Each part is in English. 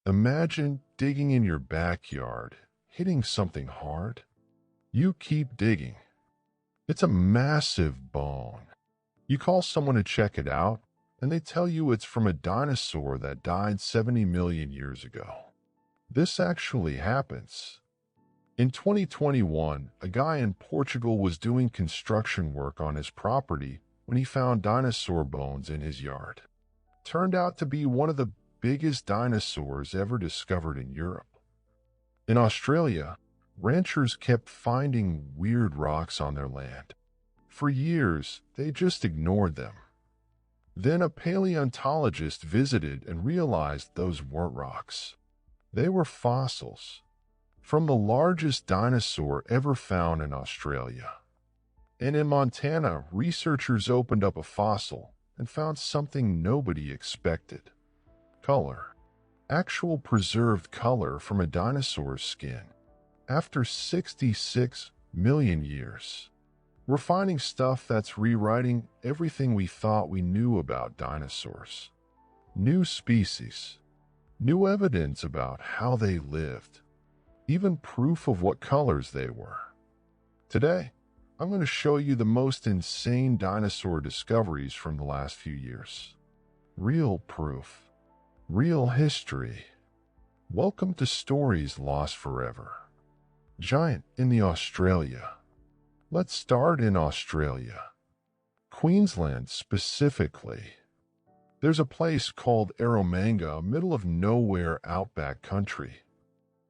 Imagine digging in your backyard, hitting something hard. You keep digging. It's a massive bone. You call someone to check it out, and they tell you it's from a dinosaur that died 70 million years ago. This actually happens. In 2021, a guy in Portugal was doing construction work on his property when he found dinosaur bones in his yard. Turned out to be one of the biggest dinosaurs ever discovered in Europe. In Australia, ranchers kept finding weird rocks on their land. For years, they just ignored them. Then a paleontologist visited and realized those weren't rocks. They were fossils from the largest dinosaur ever found in Australia. And in Montana, researchers opened up a fossil and found something nobody expected. Color. Actual preserved color from a dinosaur's skin. After 66 million years. We're finding stuff that's rewriting everything we thought we knew about dinosaurs. New species. New evidence about how they lived. Even proof of what colors they were. Today, I'm going to show you the most insane dinosaur discoveries from the last few years. Real proof. Real history. Welcome to Stories Lost Forever. Giant in the Australia. Let's start in Australia. Queensland specifically. There's a place called Eromanga, middle of nowhere outback country.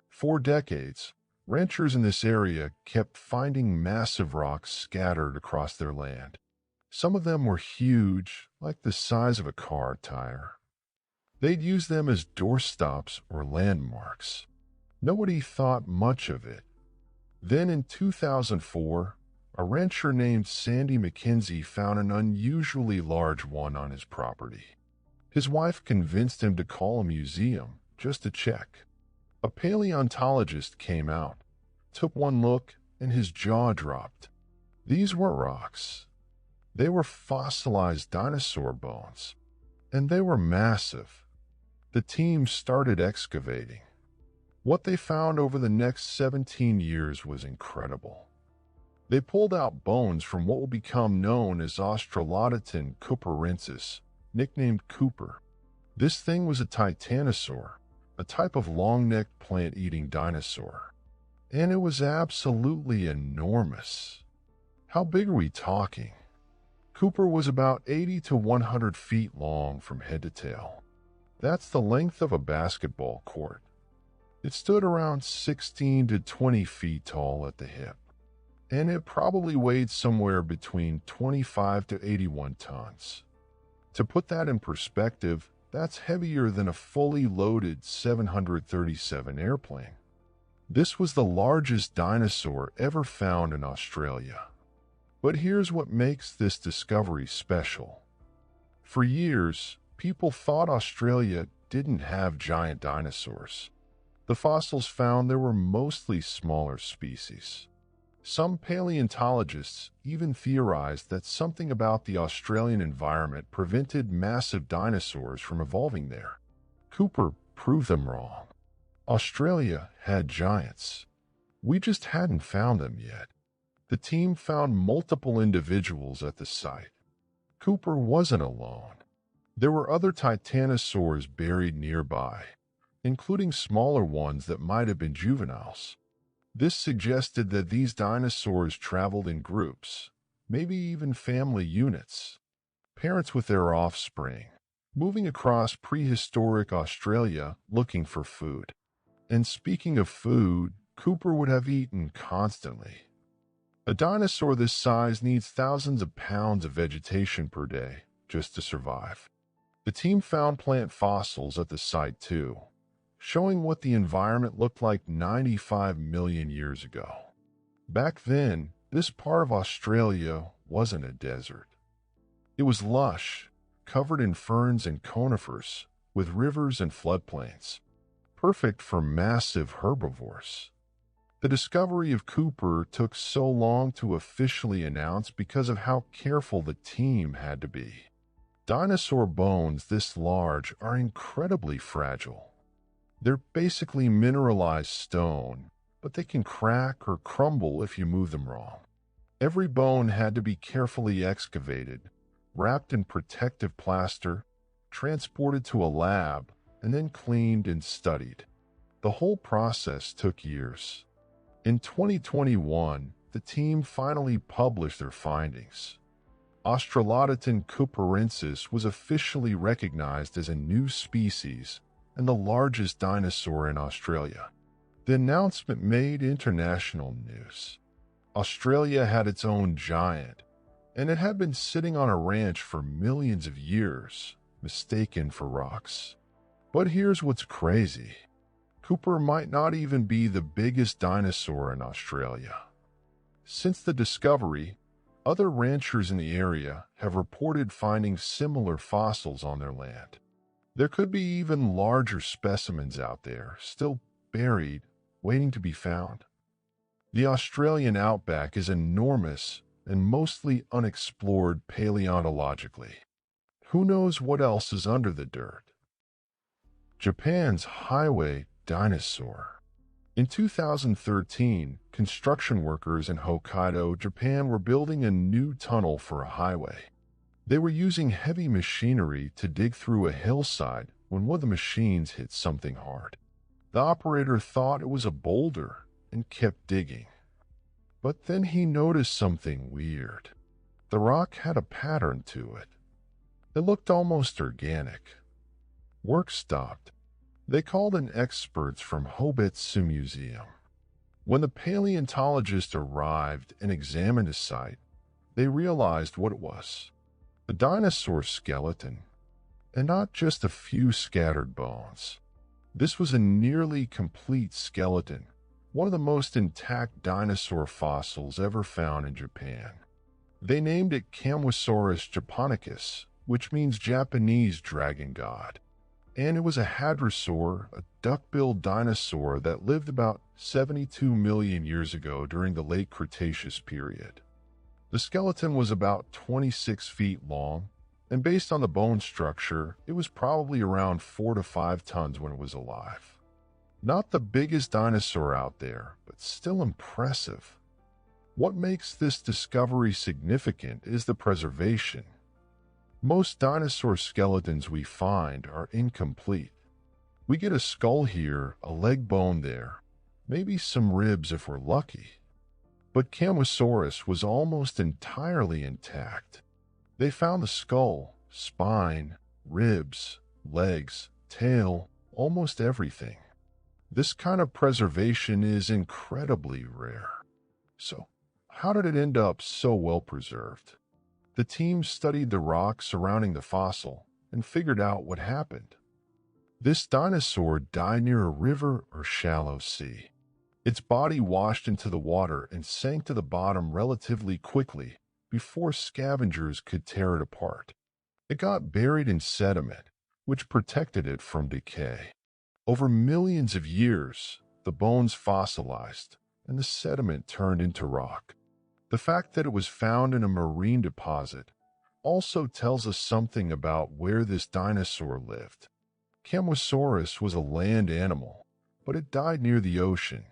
For decades, ranchers in this area kept finding massive rocks scattered across their land. Some of them were huge, like the size of a car tire. They'd use them as doorstops or landmarks. Nobody thought much of it. Then in 2004, a rancher named Sandy McKenzie found an unusually large one on his property. His wife convinced him to call a museum just to check. A paleontologist came out, took one look, and his jaw dropped. These weren't rocks. They were fossilized dinosaur bones, and they were massive. The team started excavating. What they found over the next 17 years was incredible. They pulled out bones from what will become known as Australodonton cooperensis, nicknamed Cooper. This thing was a titanosaur, a type of long-necked plant-eating dinosaur. And it was absolutely enormous. How big are we talking? Cooper was about 80 to 100 feet long from head to tail. That's the length of a basketball court. It stood around 16 to 20 feet tall at the hip, and it probably weighed somewhere between 25 to 81 tons. To put that in perspective, that's heavier than a fully loaded 737 airplane. This was the largest dinosaur ever found in Australia. But here's what makes this discovery special. For years, people thought Australia didn't have giant dinosaurs. The fossils found there were mostly smaller species. Some paleontologists even theorized that something about the Australian environment prevented massive dinosaurs from evolving there. Cooper proved them wrong. Australia had giants. We just hadn't found them yet. The team found multiple individuals at the site. Cooper wasn't alone. There were other titanosaurs buried nearby, including smaller ones that might have been juveniles. This suggested that these dinosaurs traveled in groups, maybe even family units, parents with their offspring, moving across prehistoric Australia looking for food. And speaking of food, Cooper would have eaten constantly. A dinosaur this size needs thousands of pounds of vegetation per day just to survive. The team found plant fossils at the site too, showing what the environment looked like 95 million years ago. Back then, this part of Australia wasn't a desert. It was lush, covered in ferns and conifers, with rivers and floodplains, perfect for massive herbivores. The discovery of Cooper took so long to officially announce because of how careful the team had to be. Dinosaur bones this large are incredibly fragile. They're basically mineralized stone, but they can crack or crumble if you move them wrong. Every bone had to be carefully excavated, wrapped in protective plaster, transported to a lab, and then cleaned and studied. The whole process took years. In 2021, the team finally published their findings. Australodonton cooperensis was officially recognized as a new species and the largest dinosaur in Australia. The announcement made international news. Australia had its own giant, and it had been sitting on a ranch for millions of years, mistaken for rocks. But here's what's crazy. Cooper might not even be the biggest dinosaur in Australia. Since the discovery, other ranchers in the area have reported finding similar fossils on their land. There could be even larger specimens out there, still buried, waiting to be found. The Australian outback is enormous and mostly unexplored paleontologically. Who knows what else is under the dirt? Japan's highway dinosaur. In 2013, construction workers in Hokkaido, Japan were building a new tunnel for a highway. They were using heavy machinery to dig through a hillside when one of the machines hit something hard. The operator thought it was a boulder and kept digging. But then he noticed something weird. The rock had a pattern to it. It looked almost organic. Work stopped. They called in experts from Hobetsu Museum. When the paleontologist arrived and examined the site, they realized what it was. A dinosaur skeleton, and not just a few scattered bones. This was a nearly complete skeleton, one of the most intact dinosaur fossils ever found in Japan. They named it Camwosaurus japonicus, which means Japanese dragon god. And it was a hadrosaur, a duck-billed dinosaur that lived about 72 million years ago during the late Cretaceous period. The skeleton was about 26 feet long, and based on the bone structure, it was probably around 4 to 5 tons when it was alive. Not the biggest dinosaur out there, but still impressive. What makes this discovery significant is the preservation. Most dinosaur skeletons we find are incomplete. We get a skull here, a leg bone there, maybe some ribs if we're lucky. But Camwosaurus was almost entirely intact. They found the skull, spine, ribs, legs, tail, almost everything. This kind of preservation is incredibly rare. So, how did it end up so well preserved? The team studied the rock surrounding the fossil and figured out what happened. This dinosaur died near a river or shallow sea. Its body washed into the water and sank to the bottom relatively quickly before scavengers could tear it apart. It got buried in sediment, which protected it from decay. Over millions of years, the bones fossilized and the sediment turned into rock. The fact that it was found in a marine deposit also tells us something about where this dinosaur lived. Camwosaurus was a land animal, but it died near the ocean.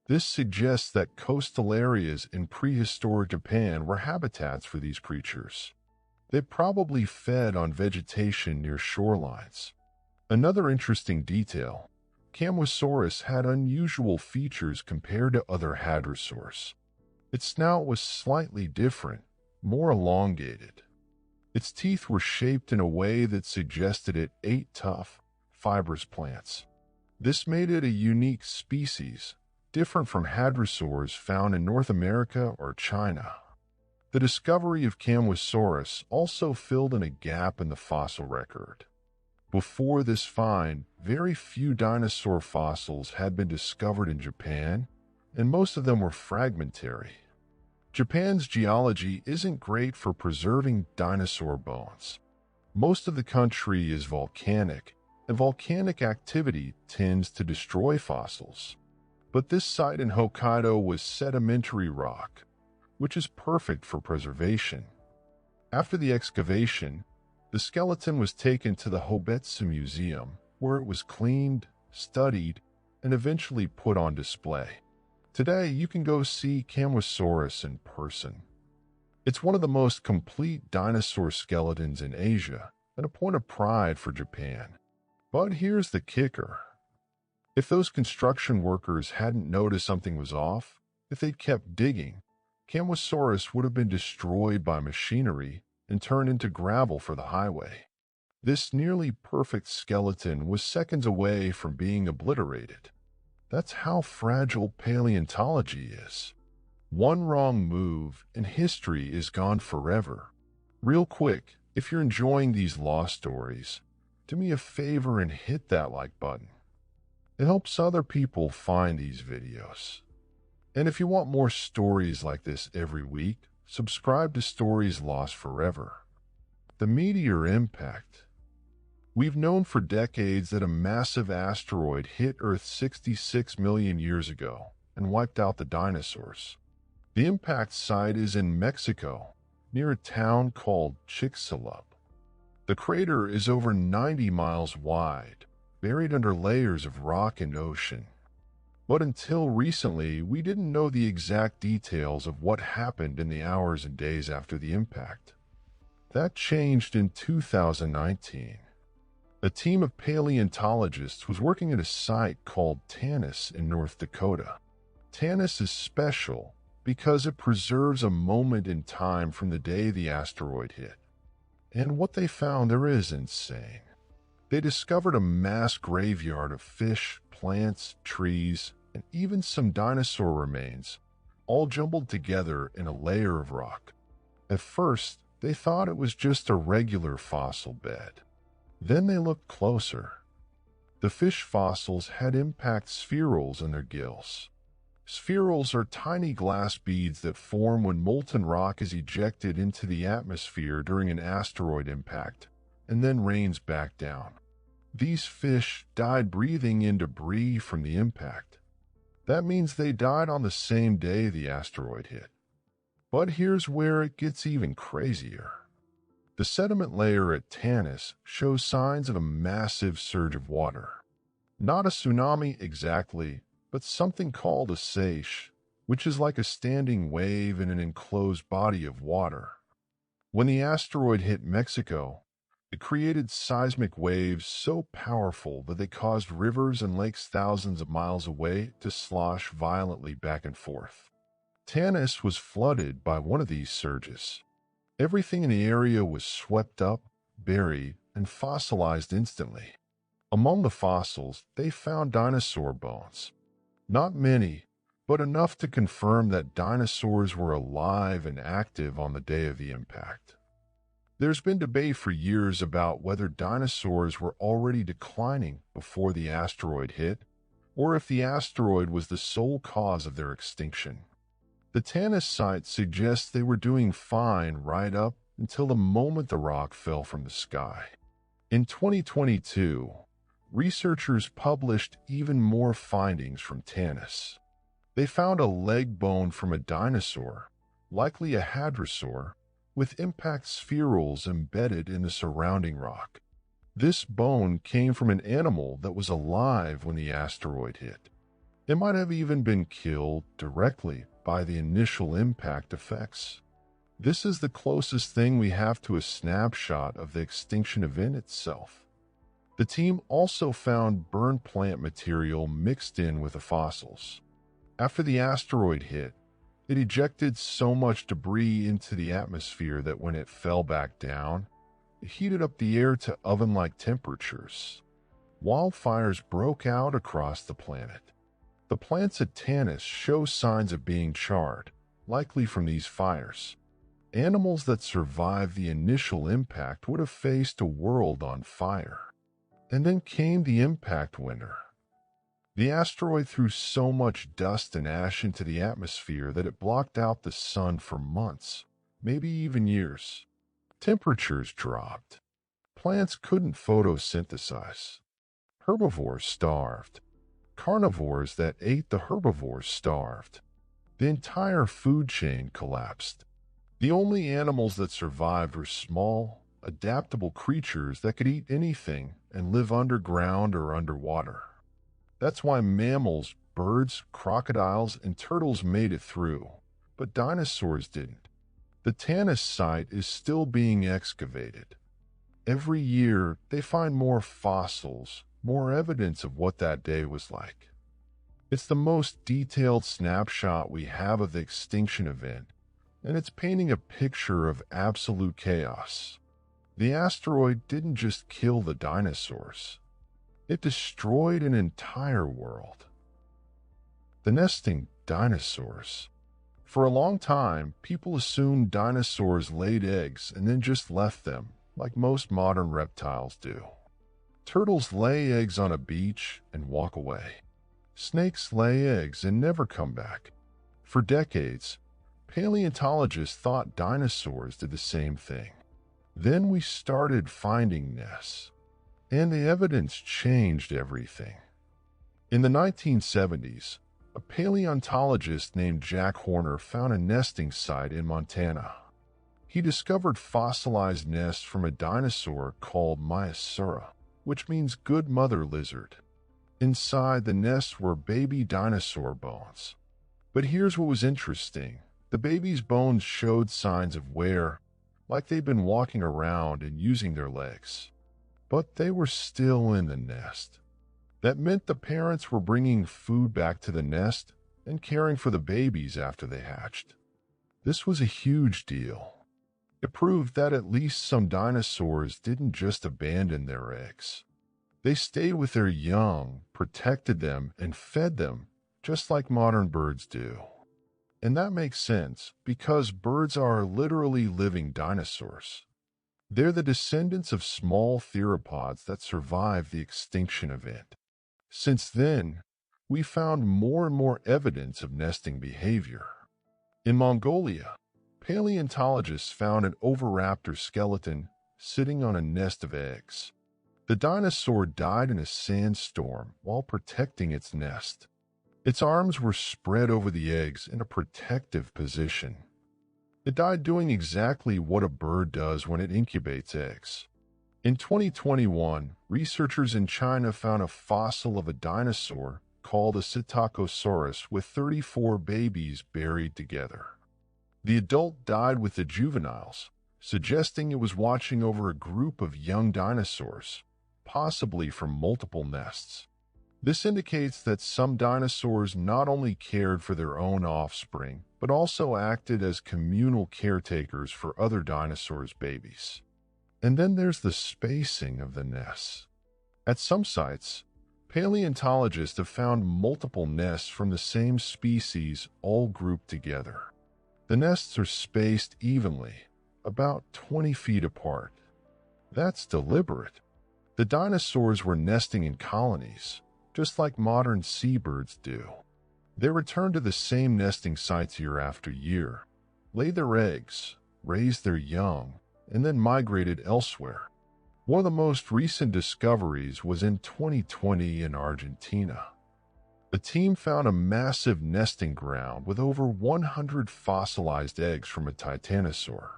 This suggests that coastal areas in prehistoric Japan were habitats for these creatures. They probably fed on vegetation near shorelines. Another interesting detail, Camwosaurus had unusual features compared to other hadrosaurs. Its snout was slightly different, more elongated. Its teeth were shaped in a way that suggested it ate tough, fibrous plants. This made it a unique species, different from hadrosaurs found in North America or China. The discovery of Camwosaurus also filled in a gap in the fossil record. Before this find, very few dinosaur fossils had been discovered in Japan, and most of them were fragmentary. Japan's geology isn't great for preserving dinosaur bones. Most of the country is volcanic, and volcanic activity tends to destroy fossils. But this site in Hokkaido was sedimentary rock, which is perfect for preservation. After the excavation, the skeleton was taken to the Hobetsu Museum, where it was cleaned, studied, and eventually put on display. Today, you can go see Camwosaurus in person. It's one of the most complete dinosaur skeletons in Asia and a point of pride for Japan. But here's the kicker. If those construction workers hadn't noticed something was off, if they'd kept digging, Camwosaurus would have been destroyed by machinery and turned into gravel for the highway. This nearly perfect skeleton was seconds away from being obliterated. That's how fragile paleontology is. One wrong move and history is gone forever. Real quick, if you're enjoying these lost stories, do me a favor and hit that like button. It helps other people find these videos. And if you want more stories like this every week, subscribe to Stories Lost Forever. The meteor impact. We've known for decades that a massive asteroid hit Earth 66 million years ago and wiped out the dinosaurs. The impact site is in Mexico, near a town called Chicxulub. The crater is over 90 miles wide, buried under layers of rock and ocean. But until recently, we didn't know the exact details of what happened in the hours and days after the impact. That changed in 2019. A team of paleontologists was working at a site called Tanis in North Dakota. Tanis is special because it preserves a moment in time from the day the asteroid hit. And what they found there is insane. They discovered a mass graveyard of fish, plants, trees, and even some dinosaur remains, all jumbled together in a layer of rock. At first, they thought it was just a regular fossil bed. Then they looked closer. The fish fossils had impact spherules in their gills. Spherules are tiny glass beads that form when molten rock is ejected into the atmosphere during an asteroid impact and then rains back down. These fish died breathing in debris from the impact. That means they died on the same day the asteroid hit. But here's where it gets even crazier. The sediment layer at Tanis shows signs of a massive surge of water. Not a tsunami exactly, but something called a seiche, which is like a standing wave in an enclosed body of water. When the asteroid hit Mexico, it created seismic waves so powerful that they caused rivers and lakes thousands of miles away to slosh violently back and forth. Tanis was flooded by one of these surges. Everything in the area was swept up, buried, and fossilized instantly. Among the fossils, they found dinosaur bones. Not many, but enough to confirm that dinosaurs were alive and active on the day of the impact. There's been debate for years about whether dinosaurs were already declining before the asteroid hit, or if the asteroid was the sole cause of their extinction. The Tanis site suggests they were doing fine right up until the moment the rock fell from the sky. In 2022, researchers published even more findings from Tanis. They found a leg bone from a dinosaur, likely a hadrosaur, with impact spherules embedded in the surrounding rock. This bone came from an animal that was alive when the asteroid hit. It might have even been killed directly by the initial impact effects. This is the closest thing we have to a snapshot of the extinction event itself. The team also found burned plant material mixed in with the fossils. After the asteroid hit, it ejected so much debris into the atmosphere that when it fell back down, it heated up the air to oven-like temperatures. Wildfires broke out across the planet. The plants at Tanis show signs of being charred, likely from these fires. Animals that survived the initial impact would have faced a world on fire. And then came the impact winter. The asteroid threw so much dust and ash into the atmosphere that it blocked out the sun for months, maybe even years. Temperatures dropped. Plants couldn't photosynthesize. Herbivores starved. Carnivores that ate the herbivores starved. The entire food chain collapsed. The only animals that survived were small, adaptable creatures that could eat anything and live underground or underwater. That's why mammals, birds, crocodiles, and turtles made it through, but dinosaurs didn't. The Tanis site is still being excavated. Every year, they find more fossils, more evidence of what that day was like. It's the most detailed snapshot we have of the extinction event, and it's painting a picture of absolute chaos. The asteroid didn't just kill the dinosaurs. It destroyed an entire world. The nesting dinosaurs. For a long time, people assumed dinosaurs laid eggs and then just left them, like most modern reptiles do. Turtles lay eggs on a beach and walk away. Snakes lay eggs and never come back. For decades, paleontologists thought dinosaurs did the same thing. Then we started finding nests, and the evidence changed everything. In the 1970s, a paleontologist named Jack Horner found a nesting site in Montana. He discovered fossilized nests from a dinosaur called Maiasaura, which means good mother lizard. Inside the nests were baby dinosaur bones. But here's what was interesting. The baby's bones showed signs of wear, like they'd been walking around and using their legs. But they were still in the nest. That meant the parents were bringing food back to the nest and caring for the babies after they hatched. This was a huge deal. It proved that at least some dinosaurs didn't just abandon their eggs. They stayed with their young, protected them, and fed them, just like modern birds do. And that makes sense, because birds are literally living dinosaurs. They're the descendants of small theropods that survived the extinction event. Since then, we found more and more evidence of nesting behavior. In Mongolia, paleontologists found an oviraptor skeleton sitting on a nest of eggs. The dinosaur died in a sandstorm while protecting its nest. Its arms were spread over the eggs in a protective position. It died doing exactly what a bird does when it incubates eggs. In 2021, researchers in China found a fossil of a dinosaur called a Psittacosaurus with 34 babies buried together. The adult died with the juveniles, suggesting it was watching over a group of young dinosaurs, possibly from multiple nests. This indicates that some dinosaurs not only cared for their own offspring, but also acted as communal caretakers for other dinosaurs' babies. And then there's the spacing of the nests. At some sites, paleontologists have found multiple nests from the same species all grouped together. The nests are spaced evenly, about 20 feet apart. That's deliberate. The dinosaurs were nesting in colonies, just like modern seabirds do. They return to the same nesting sites year after year, lay their eggs, raise their young, and then migrated elsewhere. One of the most recent discoveries was in 2020 in Argentina. The team found a massive nesting ground with over 100 fossilized eggs from a titanosaur.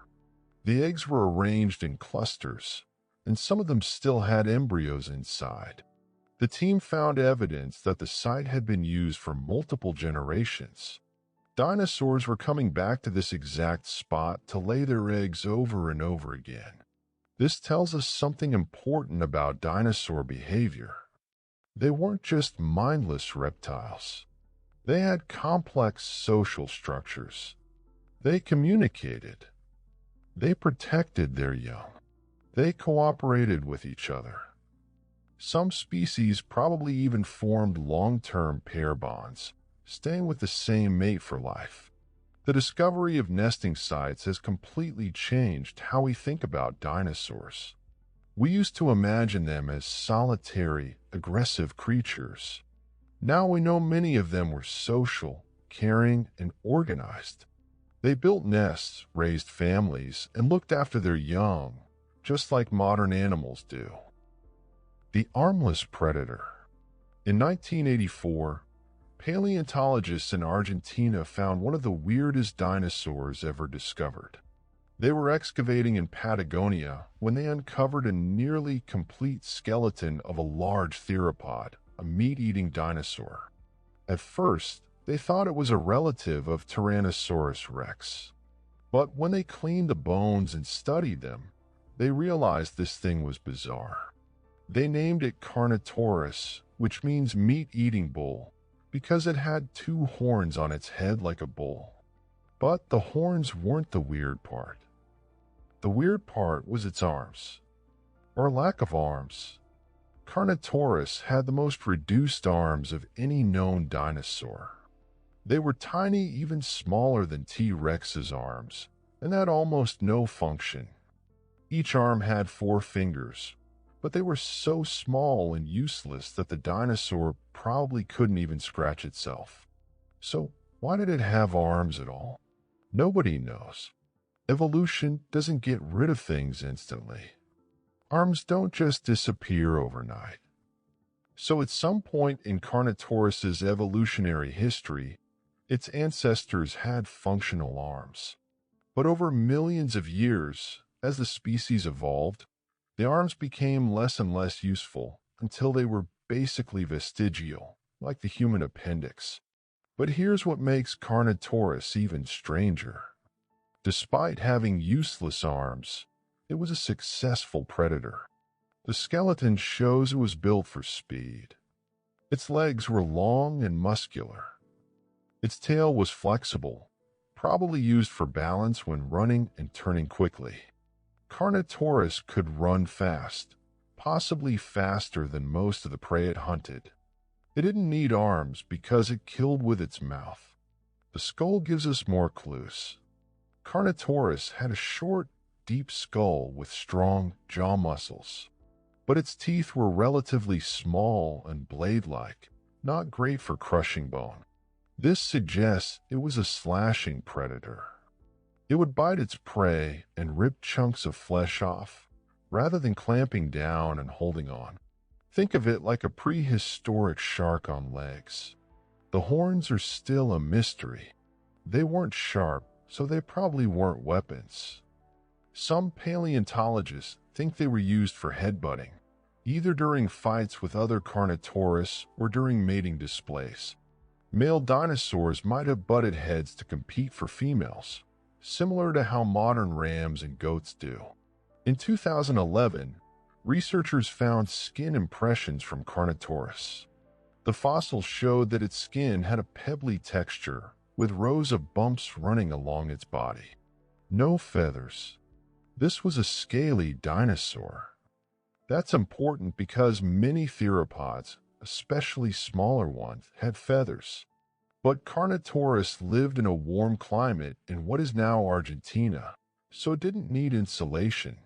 The eggs were arranged in clusters, and some of them still had embryos inside. The team found evidence that the site had been used for multiple generations. Dinosaurs were coming back to this exact spot to lay their eggs over and over again. This tells us something important about dinosaur behavior. They weren't just mindless reptiles. They had complex social structures. They communicated. They protected their young. They cooperated with each other. Some species probably even formed long-term pair bonds, staying with the same mate for life. The discovery of nesting sites has completely changed how we think about dinosaurs. We used to imagine them as solitary, aggressive creatures. Now we know many of them were social, caring, and organized. They built nests, raised families, and looked after their young, just like modern animals do. The armless predator. In 1984, paleontologists in Argentina found one of the weirdest dinosaurs ever discovered. They were excavating in Patagonia when they uncovered a nearly complete skeleton of a large theropod, a meat-eating dinosaur. At first, they thought it was a relative of Tyrannosaurus rex. But when they cleaned the bones and studied them, they realized this thing was bizarre. They named it Carnotaurus, which means meat-eating bull, because it had two horns on its head like a bull. But the horns weren't the weird part. The weird part was its arms, or lack of arms. Carnotaurus had the most reduced arms of any known dinosaur. They were tiny, even smaller than T-Rex's arms, and had almost no function. Each arm had 4 fingers, but they were so small and useless that the dinosaur probably couldn't even scratch itself. So why did it have arms at all? Nobody knows. Evolution doesn't get rid of things instantly. Arms don't just disappear overnight. So at some point in Carnotaurus's evolutionary history, its ancestors had functional arms. But over millions of years, as the species evolved, the arms became less and less useful until they were basically vestigial, like the human appendix. But here's what makes Carnotaurus even stranger. Despite having useless arms, it was a successful predator. The skeleton shows it was built for speed. Its legs were long and muscular. Its tail was flexible, probably used for balance when running and turning quickly. Carnotaurus could run fast, possibly faster than most of the prey it hunted. It didn't need arms because it killed with its mouth. The skull gives us more clues. Carnotaurus had a short, deep skull with strong jaw muscles, but its teeth were relatively small and blade-like, not great for crushing bone. This suggests it was a slashing predator. It would bite its prey and rip chunks of flesh off, rather than clamping down and holding on. Think of it like a prehistoric shark on legs. The horns are still a mystery. They weren't sharp, so they probably weren't weapons. Some paleontologists think they were used for headbutting, either during fights with other Carnotaurus or during mating displays. Male dinosaurs might have butted heads to compete for females, similar to how modern rams and goats do. In 2011, researchers found skin impressions from Carnotaurus. The fossils showed that its skin had a pebbly texture, with rows of bumps running along its body. No feathers. This was a scaly dinosaur. That's important because many theropods, especially smaller ones, had feathers. But Carnotaurus lived in a warm climate in what is now Argentina, so it didn't need insulation.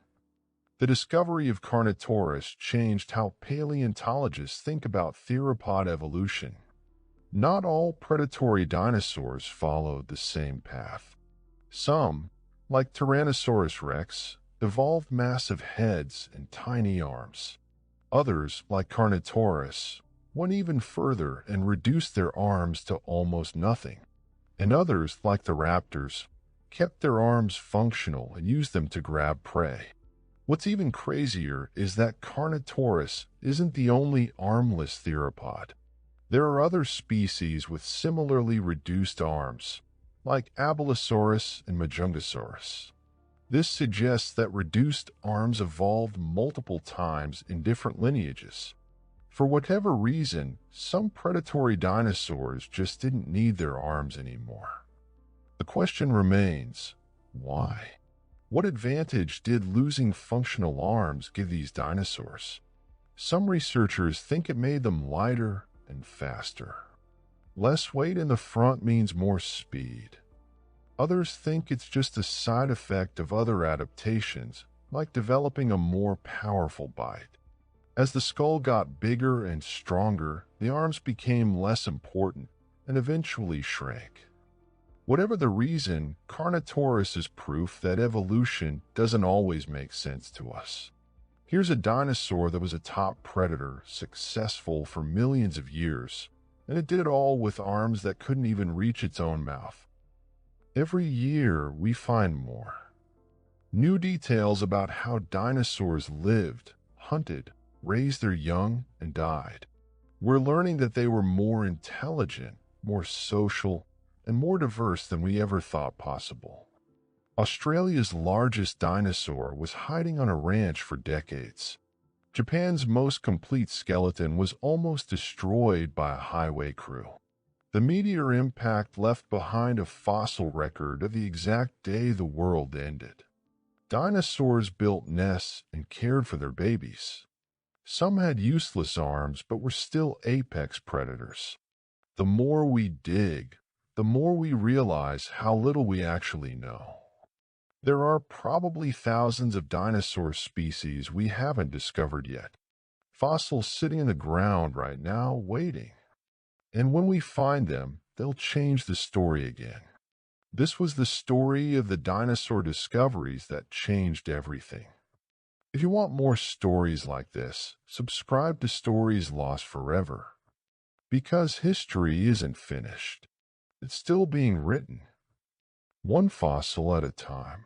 The discovery of Carnotaurus changed how paleontologists think about theropod evolution. Not all predatory dinosaurs followed the same path. Some, like Tyrannosaurus rex, evolved massive heads and tiny arms. Others, like Carnotaurus, went even further and reduced their arms to almost nothing. And others, like the raptors, kept their arms functional and used them to grab prey. What's even crazier is that Carnotaurus isn't the only armless theropod. There are other species with similarly reduced arms, like Abelisaurus and Majungasaurus. This suggests that reduced arms evolved multiple times in different lineages. For whatever reason, some predatory dinosaurs just didn't need their arms anymore. The question remains, why? What advantage did losing functional arms give these dinosaurs? Some researchers think it made them lighter and faster. Less weight in the front means more speed. Others think it's just a side effect of other adaptations, like developing a more powerful bite. As the skull got bigger and stronger, the arms became less important and eventually shrank. Whatever the reason, Carnotaurus is proof that evolution doesn't always make sense to us. Here's a dinosaur that was a top predator, successful for millions of years, and it did it all with arms that couldn't even reach its own mouth. Every year, we find more. New details about how dinosaurs lived, hunted, raised their young, and died. We're learning that they were more intelligent, more social, and more diverse than we ever thought possible. Australia's largest dinosaur was hiding on a ranch for decades. Japan's most complete skeleton was almost destroyed by a highway crew. The meteor impact left behind a fossil record of the exact day the world ended. Dinosaurs built nests and cared for their babies. Some had useless arms but were still apex predators. The more we dig, the more we realize how little we actually know. There are probably thousands of dinosaur species we haven't discovered yet. Fossils sitting in the ground right now waiting. And when we find them, they'll change the story again. This was the story of the dinosaur discoveries that changed everything. If you want more stories like this, subscribe to Stories Lost Forever. Because history isn't finished. It's still being written. One fossil at a time.